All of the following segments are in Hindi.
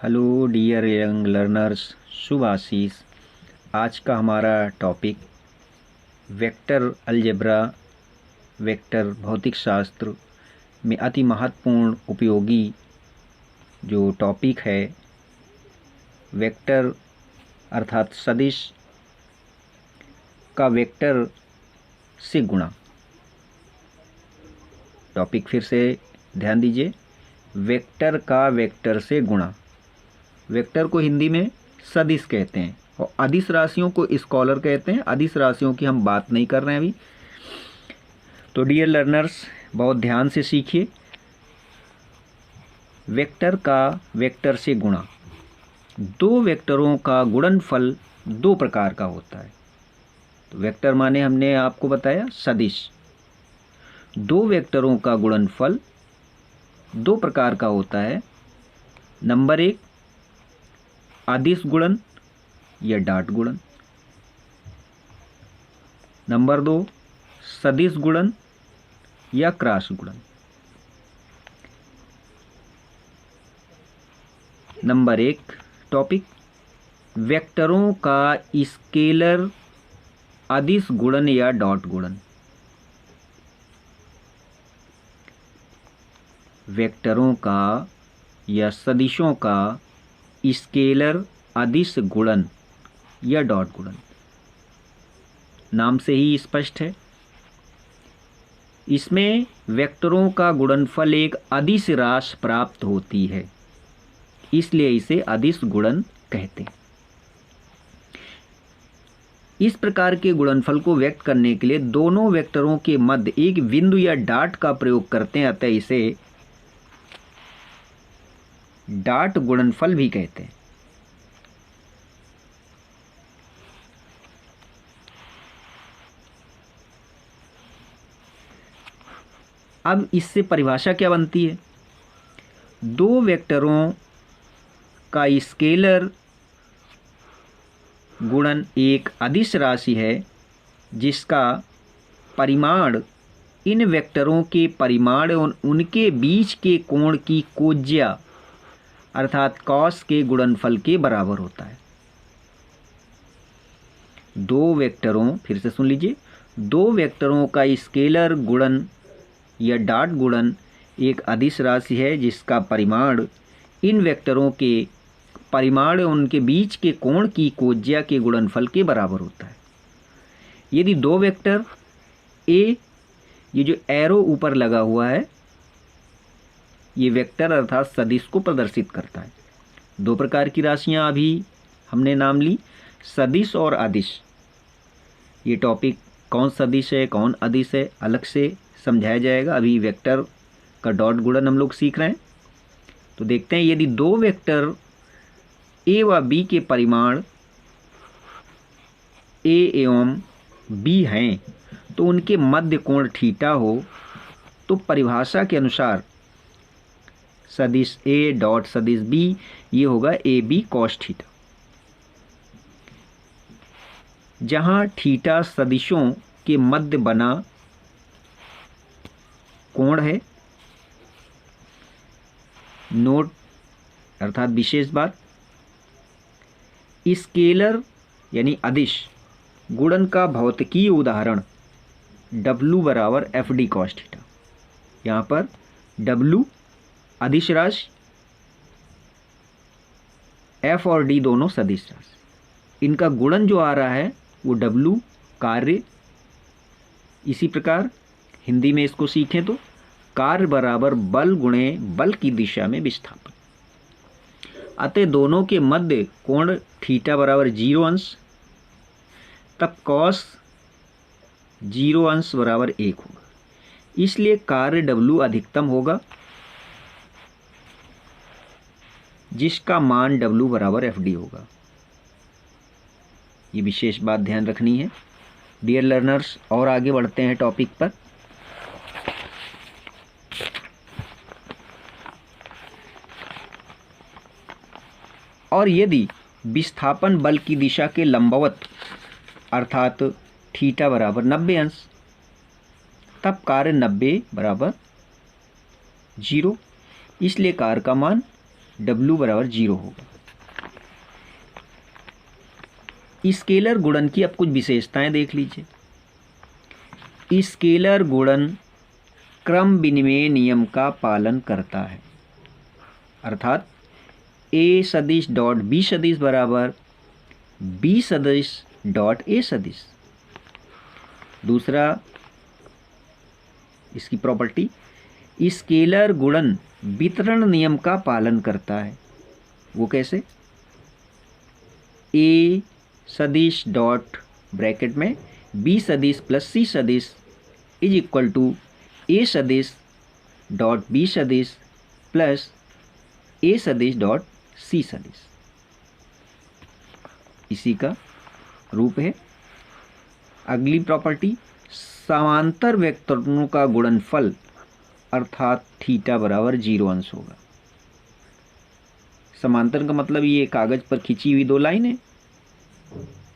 हेलो डियर यंग लर्नर्स, शुभ आशीष। आज का हमारा टॉपिक वेक्टर अलजेब्रा, वेक्टर भौतिक शास्त्र में अति महत्वपूर्ण उपयोगी जो टॉपिक है, वेक्टर अर्थात सदिश का वेक्टर से गुणा। टॉपिक फिर से ध्यान दीजिए, वेक्टर का वेक्टर से गुणा। वेक्टर को हिंदी में सदिश कहते हैं और अदिश राशियों को स्कॉलर कहते हैं। अदिश राशियों की हम बात नहीं कर रहे हैं अभी। तो डियर लर्नर्स, बहुत ध्यान से सीखिए। वेक्टर का वेक्टर से गुणा। दो वेक्टरों का गुणनफल दो प्रकार का होता है। तो वेक्टर माने हमने आपको बताया सदिश। दो वेक्टरों का गुणनफल दो प्रकार का होता है। नंबर एक, अदिश गुणन या डॉट गुणन। नंबर दो, सदिश गुणन या क्रॉस गुणन। नंबर एक टॉपिक, वेक्टरों का स्केलर अदिश गुणन या डॉट गुणन। वेक्टरों का या सदिशों का स्केलर अदिश गुणन या डॉट गुणन। नाम से ही स्पष्ट है, इसमें वेक्टरों का गुणनफल एक अदिश राशि प्राप्त होती है, इसलिए इसे अदिश गुणन कहते हैं। इस प्रकार के गुणनफल को व्यक्त करने के लिए दोनों वेक्टरों के मध्य एक बिंदु या डॉट का प्रयोग करते हैं, अतः इसे डॉट गुणनफल भी कहते हैं। अब इससे परिभाषा क्या बनती है? दो वेक्टरों का स्केलर गुणन एक अदिश राशि है जिसका परिमाण इन वेक्टरों के परिमाण और उनके बीच के कोण की कोज्या अर्थात कॉस के गुणनफल के बराबर होता है। दो वेक्टरों, फिर से सुन लीजिए, दो वेक्टरों का स्केलर गुणन या डॉट गुणन एक अदिश राशि है जिसका परिमाण इन वेक्टरों के परिमाण और उनके बीच के कोण की कोज्या के गुणनफल के बराबर होता है। यदि दो वेक्टर ए, ये जो एरो ऊपर लगा हुआ है, ये वेक्टर अर्थात सदिश को प्रदर्शित करता है। दो प्रकार की राशियां अभी हमने नाम ली, सदिश और अदिश। ये टॉपिक कौन सदिश है कौन अदिश है अलग से समझाया जाएगा। अभी वेक्टर का डॉट गुणन हम लोग सीख रहे हैं। तो देखते हैं, यदि दो वेक्टर ए व बी के परिमाण ए एवं बी हैं तो उनके मध्य कोण थीटा हो, तो परिभाषा के अनुसार सदिश ए डॉट सदिश बी ये होगा ए बी कॉस थीटा, जहां थीटा सदिशों के मध्य बना कोण है। नोट अर्थात विशेष बात, स्केलर यानी अदिश गुणन का भौतिकीय उदाहरण W बराबर एफ डी कॉस थीटा। यहाँ पर W अदिश राशि, F और D दोनों सदिश राशि। इनका गुणन जो आ रहा है वो W कार्य। इसी प्रकार हिंदी में इसको सीखें तो कार्य बराबर बल गुणे बल की दिशा में विस्थापन। अतः दोनों के मध्य कोण थीटा बराबर 0 अंश, तब कॉस 0 अंश बराबर 1 होगा। इसलिए कार्य W अधिकतम होगा जिसका मान W बराबर एफ डी होगा। ये विशेष बात ध्यान रखनी है डियर लर्नर्स। और आगे बढ़ते हैं टॉपिक पर। और यदि विस्थापन बल की दिशा के लंबवत अर्थात थीटा बराबर 90 अंश, तब कार्य 90 बराबर 0, इसलिए कार्य का मान W बराबर 0 होगा। स्केलर गुणन की अब कुछ विशेषताएं देख लीजिए। स्केलर गुणन क्रम विनिमय नियम का पालन करता है, अर्थात A सदिश डॉट B सदिश बराबर B सदिश डॉट A सदिश। दूसरा इसकी प्रॉपर्टी, स्केलर गुणन वितरण नियम का पालन करता है। वो कैसे? A सदिश डॉट ब्रैकेट में B सदिश प्लस C सदिश इज इक्वल टू A सदिश डॉट B सदिश प्लस A सदिश डॉट C सदिश, इसी का रूप है। अगली प्रॉपर्टी, समांतर वेक्टरों का गुणनफल अर्थात थीटा बराबर 0 अंश होगा। समांतर का मतलब ये कागज पर खिंची हुई दो लाइन है,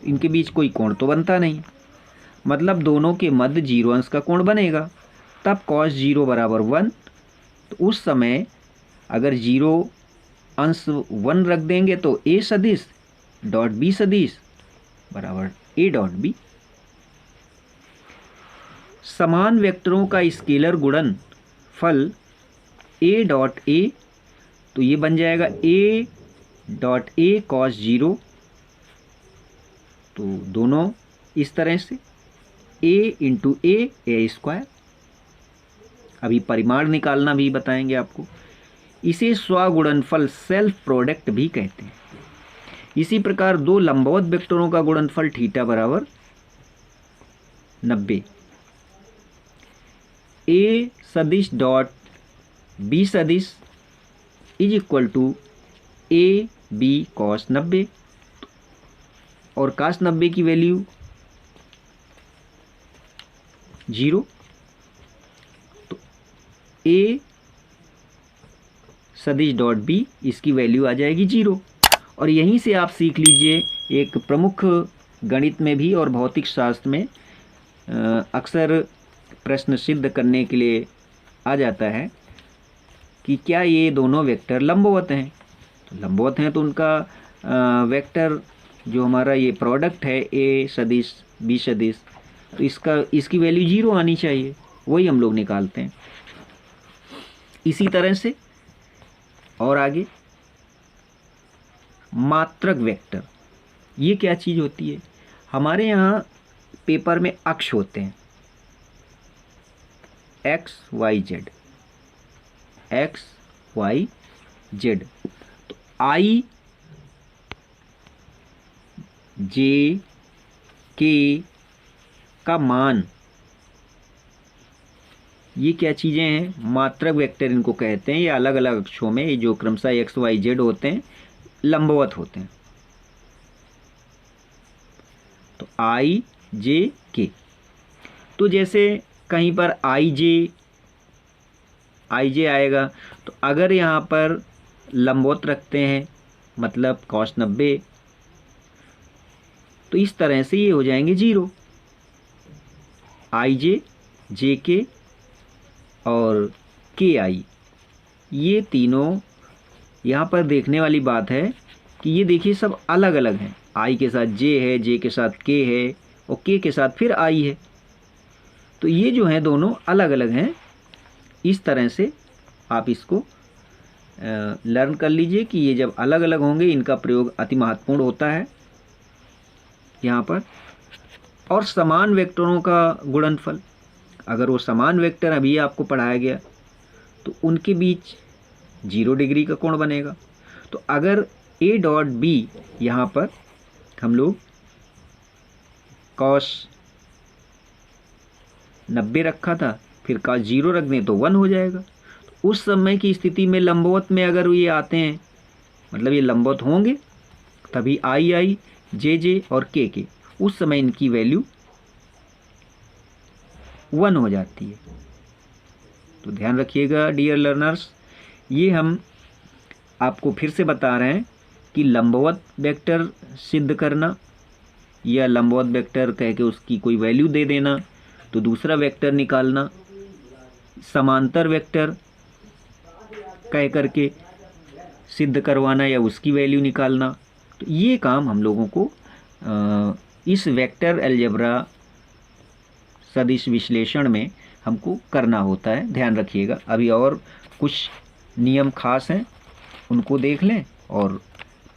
इनके बीच कोई कोण तो बनता नहीं, मतलब दोनों के मध्य 0 अंश का कोण बनेगा। तब cos 0 बराबर 1, तो उस समय अगर 0 अंश 1 रख देंगे तो A सदिश डॉट B सदिश बराबर A डॉट B। समान वेक्टरों का स्केलर गुणन फल A डॉट A, तो ये बन जाएगा A डॉट A cos 0, तो दोनों इस तरह से A इंटू A स्क्वायर। अभी परिमाण निकालना भी बताएंगे आपको। इसे स्वगुणनफल सेल्फ प्रोडक्ट भी कहते हैं। इसी प्रकार दो लंबवत वेक्टरों का गुणनफल थीटा बराबर 90, A सदिश डॉट B सदिश is equal to A B cos 90, और cos 90 की वैल्यू 0, तो A सदिश डॉट B इसकी वैल्यू आ जाएगी 0। और यहीं से आप सीख लीजिए, एक प्रमुख गणित में भी और भौतिक शास्त्र में अक्सर प्रश्न सिद्ध करने के लिए आ जाता है कि क्या ये दोनों वेक्टर लंबवत हैं। तो लंबवत हैं तो उनका वेक्टर जो हमारा ये प्रोडक्ट है A सदिश B सदिश, तो इसकी वैल्यू 0 आनी चाहिए, वही हम लोग निकालते हैं। इसी तरह से और आगे मात्रक वेक्टर, ये क्या चीज़ होती है? हमारे यहाँ पेपर में अक्ष होते हैं x y z, तो I J K का मान, ये क्या चीज़ें हैं? मात्रक वेक्टर इनको कहते हैं। ये अलग अलग अक्षों में, ये जो क्रमशः x y z होते हैं लंबवत होते हैं। तो I J K, तो जैसे कहीं पर I J आएगा, तो अगर यहाँ पर लंबवत रखते हैं मतलब cos 90, तो इस तरह से ये हो जाएंगे 0। I J J K और K I, ये तीनों यहाँ पर देखने वाली बात है कि ये देखिए सब अलग अलग हैं। I के साथ J है, J के साथ K है और K के साथ फिर I है, तो ये जो हैं दोनों अलग अलग हैं। इस तरह से आप इसको लर्न कर लीजिए कि ये जब अलग अलग होंगे इनका प्रयोग अति महत्वपूर्ण होता है यहाँ पर। और समान वेक्टरों का गुणनफल, अगर वो समान वेक्टर अभी आपको पढ़ाया गया तो उनके बीच 0 डिग्री का कोण बनेगा। तो अगर A डॉट B यहाँ पर हम लोग cos 90 रखा था, फिर cos 0 रख दें तो 1 हो जाएगा। तो उस समय की स्थिति में लंबवत में अगर ये आते हैं, मतलब ये लंबवत होंगे, तभी I J और K उस समय इनकी वैल्यू 1 हो जाती है। तो ध्यान रखिएगा डियर लर्नर्स, ये हम आपको फिर से बता रहे हैं कि लंबवत वेक्टर सिद्ध करना या लंबवत वेक्टर कह के उसकी कोई वैल्यू दे देना, तो दूसरा वेक्टर निकालना, समांतर वेक्टर कह करके सिद्ध करवाना या उसकी वैल्यू निकालना। तो ये काम हम लोगों को इस वेक्टर अलजेब्रा सदिश विश्लेषण में हमको करना होता है, ध्यान रखिएगा। अभी और कुछ नियम खास हैं, उनको देख लें और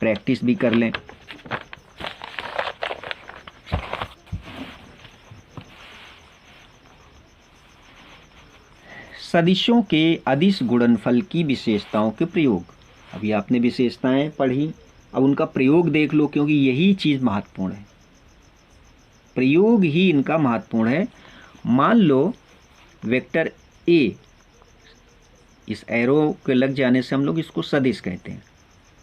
प्रैक्टिस भी कर लें। सदिशों के अदिश गुणनफल की विशेषताओं के प्रयोग। अभी आपने विशेषताएं पढ़ी, अब उनका प्रयोग देख लो, क्योंकि यही चीज़ महत्वपूर्ण है, प्रयोग ही इनका महत्वपूर्ण है। मान लो वेक्टर ए, इस एरो के लग जाने से हम लोग इसको सदिश कहते हैं।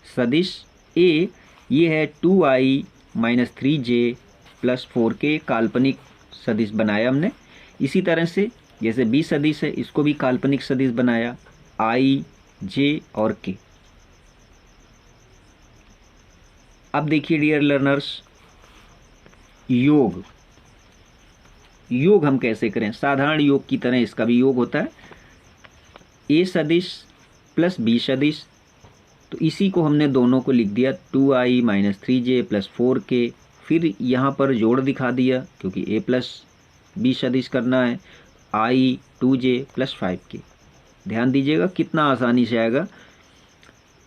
सदिश ए ये है 2i - 3j + 4k, काल्पनिक सदिश बनाया हमने। इसी तरह से जैसे बी सदिश है, इसको भी काल्पनिक सदिश बनाया, i, j और k। अब देखिए डियर लर्नर्स, योग हम कैसे करें? साधारण योग की तरह इसका भी योग होता है, a सदिश प्लस b सदिश। तो इसी को हमने दोनों को लिख दिया 2i - 3j + 4k। फिर यहाँ पर जोड़ दिखा दिया, क्योंकि a प्लस b सदिश करना है, i 2j + 5k। ध्यान दीजिएगा कितना आसानी से आएगा।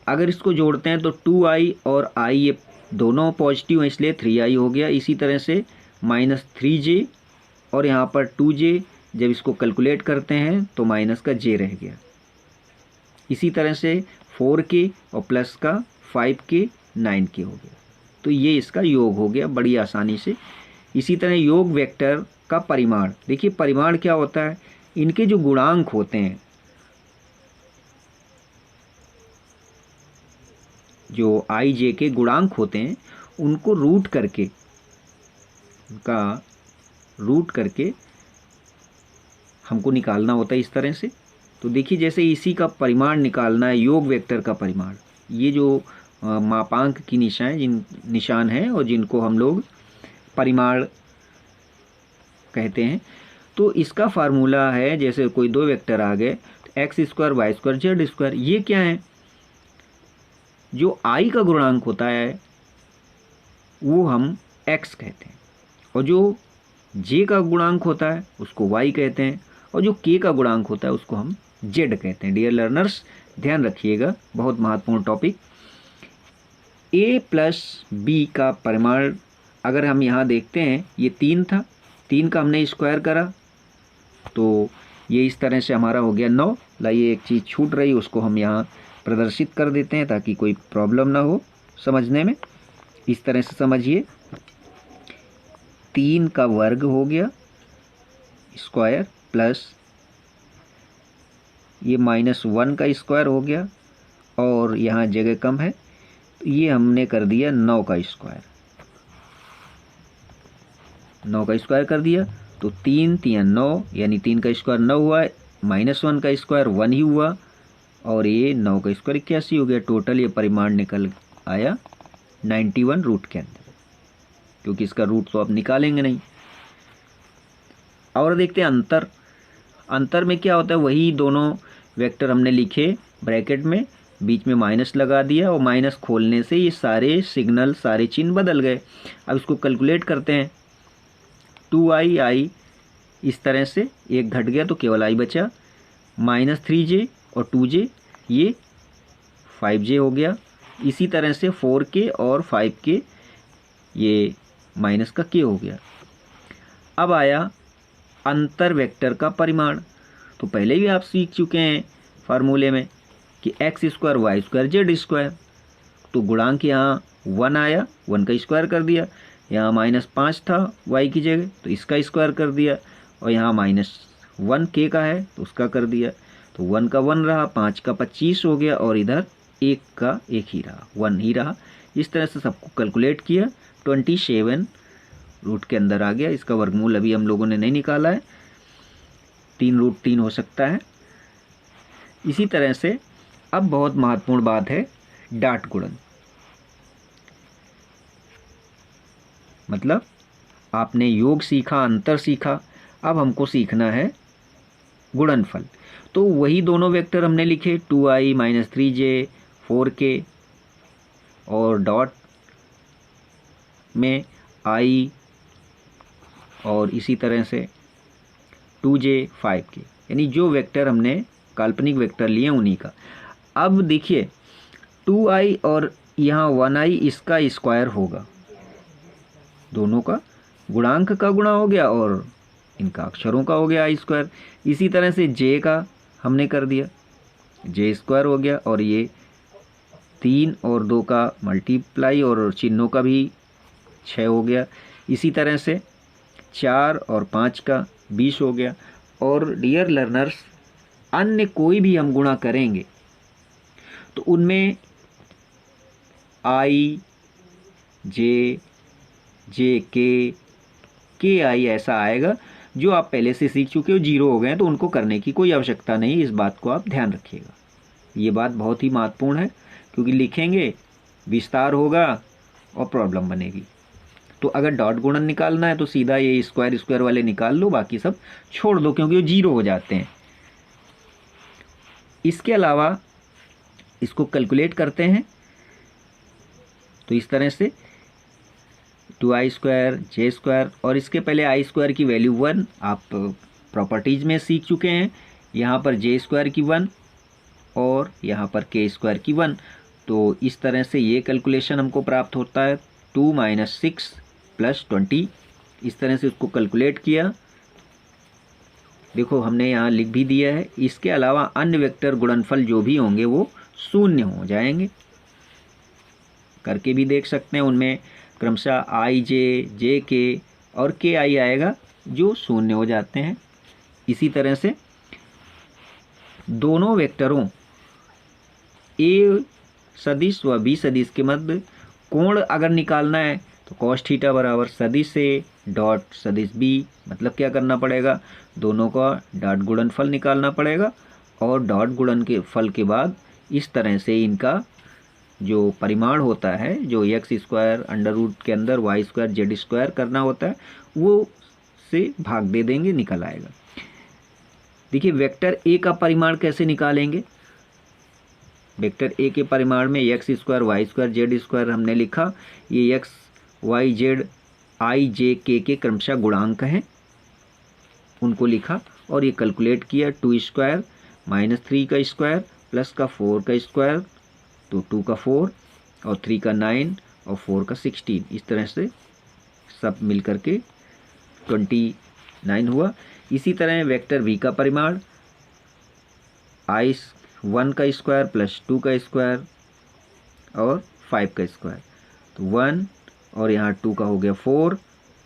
अगर इसको जोड़ते हैं तो 2i और i ये दोनों पॉजिटिव हैं, इसलिए 3i हो गया। इसी तरह से -3j और यहाँ पर 2j, जब इसको कैलकुलेट करते हैं तो माइनस का j रह गया। इसी तरह से 4k और प्लस का 5k 9k हो गया। तो ये इसका योग हो गया बड़ी आसानी से। इसी तरह योग वेक्टर का परिमाण, देखिए परिमाण क्या होता है, इनके जो गुणांक होते हैं, जो i j के गुणांक होते हैं, उनको रूट करके हमको निकालना होता है इस तरह से। तो देखिए जैसे इसी का परिमाण निकालना है, योग वेक्टर का परिमाण, ये जो मापांक की निशान हैं और जिनको हम लोग परिमाण कहते हैं, तो इसका फार्मूला है, जैसे कोई दो वेक्टर आ गए, x square Y square Z square, ये क्या है? जो i का गुणांक होता है वो हम x कहते हैं, और जो j का गुणांक होता है उसको y कहते हैं, और जो k का गुणांक होता है उसको हम z कहते हैं। डियर लर्नर्स ध्यान रखिएगा, बहुत महत्वपूर्ण टॉपिक। a प्लस b का परिमाण अगर हम यहाँ देखते हैं, ये 3 था, 3 का हमने स्क्वायर करा तो ये इस तरह से हमारा हो गया 9। लाइए एक चीज़ छूट रही, उसको हम यहाँ प्रदर्शित कर देते हैं ताकि कोई प्रॉब्लम ना हो समझने में। इस तरह से समझिए, 3 का वर्ग हो गया स्क्वायर प्लस ये -1 का स्क्वायर हो गया, और यहाँ जगह कम है तो ये हमने कर दिया 9 का स्क्वायर। 9 का स्क्वायर कर दिया तो 3 3 9, यानी 3 का स्क्वायर 9 हुआ, -1 का स्क्वायर 1 ही हुआ, और ये 9 का स्क्वायर 81 हो गया। टोटल ये परिमाण निकल आया 91 रूट के अंदर, क्योंकि इसका रूट तो आप निकालेंगे नहीं। और देखते हैं अंतर में क्या होता है, वही दोनों वेक्टर हमने लिखे ब्रैकेट में, बीच में माइनस लगा दिया, और माइनस खोलने से ये सारे सिग्नल, सारे चिन्ह बदल गए। अब इसको कैलकुलेट करते हैं, 2i इस तरह से एक घट गया तो केवल i बचा, -3j और 2j ये 5j हो गया। इसी तरह से 4k और 5k ये माइनस का k हो गया। अब आया अंतर वेक्टर का परिमाण, तो पहले भी आप सीख चुके हैं फार्मूले में कि x square Y square Z square. तो गुणांक यहाँ 1 आया, 1 का स्क्वायर कर दिया, यहाँ -5 था y की जगह तो इसका स्क्वायर कर दिया, और यहाँ -1 k का है तो उसका कर दिया, तो 1 का 1 रहा, 5 का 25 हो गया, और इधर 1 का 1 ही रहा, 1 ही रहा। इस तरह से सबको कैलकुलेट किया, 27 रूट के अंदर आ गया। इसका वर्गमूल अभी हम लोगों ने नहीं निकाला है, 3√3 हो सकता है। इसी तरह से अब बहुत महत्वपूर्ण बात है डाट गुणन, मतलब आपने योग सीखा, अंतर सीखा, अब हमको सीखना है गुणनफल। तो वही दोनों वेक्टर हमने लिखे, 2i - 3j 4k और डॉट में i और इसी तरह से 2j 5k, यानी जो वेक्टर हमने काल्पनिक वेक्टर लिए उन्हीं का। अब देखिए 2i और यहाँ 1i इसका स्क्वायर होगा, दोनों का गुणांक का गुणा हो गया और इनका अक्षरों का हो गया i स्क्वायर। इसी तरह से j का हमने कर दिया, j स्क्वायर हो गया, और ये 3 और 2 का मल्टीप्लाई और चिन्हों का भी 6 हो गया। इसी तरह से 4 और 5 का 20 हो गया। और डियर लर्नर्स, अन्य कोई भी हम गुणा करेंगे तो उनमें i, j, k i ऐसा आएगा जो आप पहले से सीख चुके हो, 0 हो गए हैं तो उनको करने की कोई आवश्यकता नहीं। इस बात को आप ध्यान रखिएगा, ये बात बहुत ही महत्वपूर्ण है, क्योंकि लिखेंगे विस्तार होगा और प्रॉब्लम बनेगी। तो अगर डॉट गुणन निकालना है तो सीधा ये स्क्वायर स्क्वायर वाले निकाल लो, बाकी सब छोड़ दो क्योंकि वो 0 हो जाते हैं। इसके अलावा इसको कैलकुलेट करते हैं तो इस तरह से 2i स्क्वायर, j स्क्वायर, और इसके पहले i स्क्वायर की वैल्यू 1 आप प्रॉपर्टीज़ में सीख चुके हैं। यहाँ पर j स्क्वायर की 1 और यहाँ पर k स्क्वायर की 1। तो इस तरह से ये कैलकुलेशन हमको प्राप्त होता है 2 - 6 + 20। इस तरह से उसको कैलकुलेट किया, देखो हमने यहाँ लिख भी दिया है। इसके अलावा अन्य वेक्टर गुणनफल जो भी होंगे वो 0 हो जाएंगे, करके भी देख सकते हैं। उनमें क्रमशः i j, j k और k i आएगा जो 0 हो जाते हैं। इसी तरह से दोनों वेक्टरों a सदिश व b सदिश के मध्य कोण अगर निकालना है तो cos थीटा बराबर सदिश a डॉट सदिश b, मतलब क्या करना पड़ेगा, दोनों का डॉट गुणनफल निकालना पड़ेगा, और डॉट गुणन के फल के बाद इस तरह से इनका जो परिमाण होता है, जो x स्क्वायर अंडर रूट के अंदर y स्क्वायर z स्क्वायर करना होता है, वो से भाग दे देंगे, निकल आएगा। देखिए वेक्टर a का परिमाण कैसे निकालेंगे। वेक्टर a के परिमाण में x square y square z square हमने लिखा, ये x y z i j k के क्रमशः गुणांक हैं, उनको लिखा और ये कैलकुलेट किया। 2 स्क्वायर - 3 का स्क्वायर प्लस का 4 का स्क्वायर, तो 2 का 4 और 3 का 9 और 4 का 16, इस तरह से सब मिल करके 29 हुआ। इसी तरह वेक्टर v का परिमाण i1 का स्क्वायर प्लस 2 का स्क्वायर और 5 का स्क्वायर, तो 1 और यहाँ 2 का हो गया 4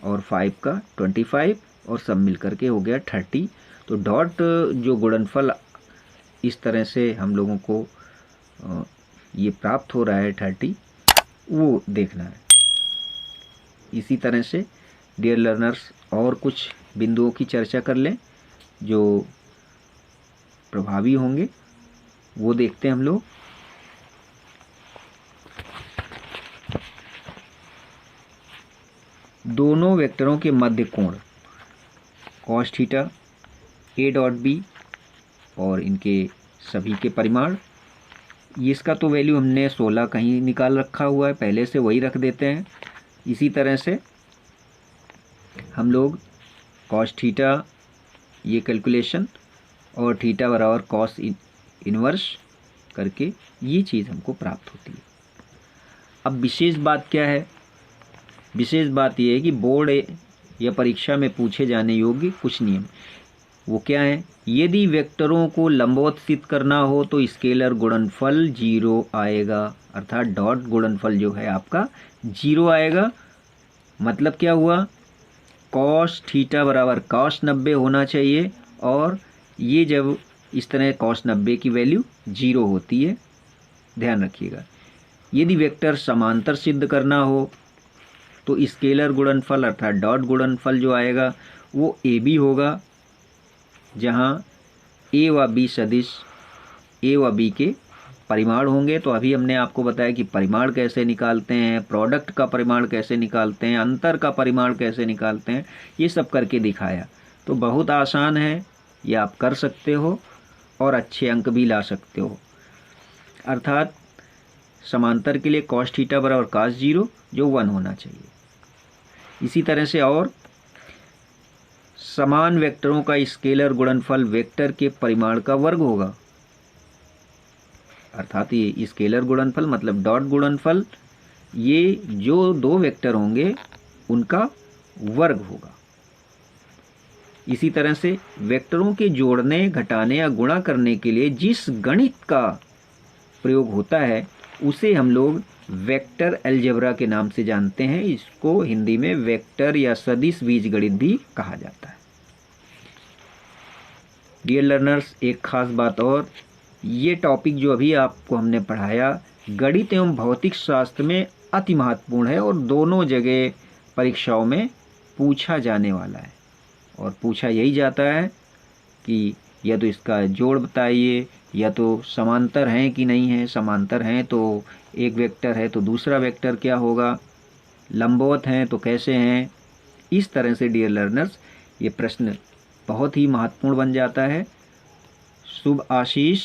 और 5 का 25 और सब मिल करके हो गया 30। तो डॉट जो गुणनफल इस तरह से हम लोगों को ये प्राप्त हो रहा है 30, वो देखना है। इसी तरह से डियर लर्नर्स और कुछ बिंदुओं की चर्चा कर लें जो प्रभावी होंगे, वो देखते हैं हम लोग। दोनों वेक्टरों के मध्य कोण cos theta a dot b और इनके सभी के परिमाण, इसका तो वैल्यू हमने 16 कहीं निकाल रखा हुआ है, पहले से वही रख देते हैं। इसी तरह से हम लोग cos थीटा ये कैलकुलेशन और थीटा बराबर cos इनवर्स करके ये चीज़ हमको प्राप्त होती है। अब विशेष बात क्या है, विशेष बात यह है कि बोर्ड या परीक्षा में पूछे जाने योग्य कुछ नियम, वो क्या है, यदि वेक्टरों को लंबवत करना हो तो स्केलर गुणनफल 0 आएगा, अर्थात डॉट गुणनफल जो है आपका 0 आएगा। मतलब क्या हुआ, cos थीटा बराबर cos 90 होना चाहिए, और ये जब इस तरह cos 90 की वैल्यू 0 होती है, ध्यान रखिएगा। यदि वेक्टर समांतर सिद्ध करना हो तो स्केलर गुणनफल अर्थात डॉट गुणनफल जो आएगा वो ए बी होगा, जहाँ ए व बी सदिश ए व बी के परिमाण होंगे। तो अभी हमने आपको बताया कि परिमाण कैसे निकालते हैं, प्रोडक्ट का परिमाण कैसे निकालते हैं, अंतर का परिमाण कैसे निकालते हैं, ये सब करके दिखाया। तो बहुत आसान है, ये आप कर सकते हो और अच्छे अंक भी ला सकते हो। अर्थात समांतर के लिए कॉस थीटा बराबर कॉस 0 जो 1 होना चाहिए। इसी तरह से और समान वेक्टरों का स्केलर गुणनफल वेक्टर के परिमाण का वर्ग होगा, अर्थात ये स्केलर गुणनफल मतलब डॉट गुणनफल, ये जो दो वेक्टर होंगे उनका वर्ग होगा। इसी तरह से वेक्टरों के जोड़ने, घटाने या गुणा करने के लिए जिस गणित का प्रयोग होता है उसे हम लोग वेक्टर अलजेब्रा के नाम से जानते हैं। इसको हिंदी में वेक्टर या सदिश बीजगणित भी कहा जाता है। डियर लर्नर्स, एक खास बात और, ये टॉपिक जो अभी आपको हमने पढ़ाया गणित एवं भौतिक शास्त्र में अति महत्वपूर्ण है और दोनों जगह परीक्षाओं में पूछा जाने वाला है। और पूछा यही जाता है कि या तो इसका जोड़ बताइए, या तो समांतर हैं कि नहीं है, समांतर हैं तो एक वेक्टर है तो दूसरा वेक्टर क्या होगा, लंबवत हैं तो कैसे हैं। इस तरह से डियर लर्नर्स ये प्रश्न बहुत ही महत्वपूर्ण बन जाता है। शुभ आशीष।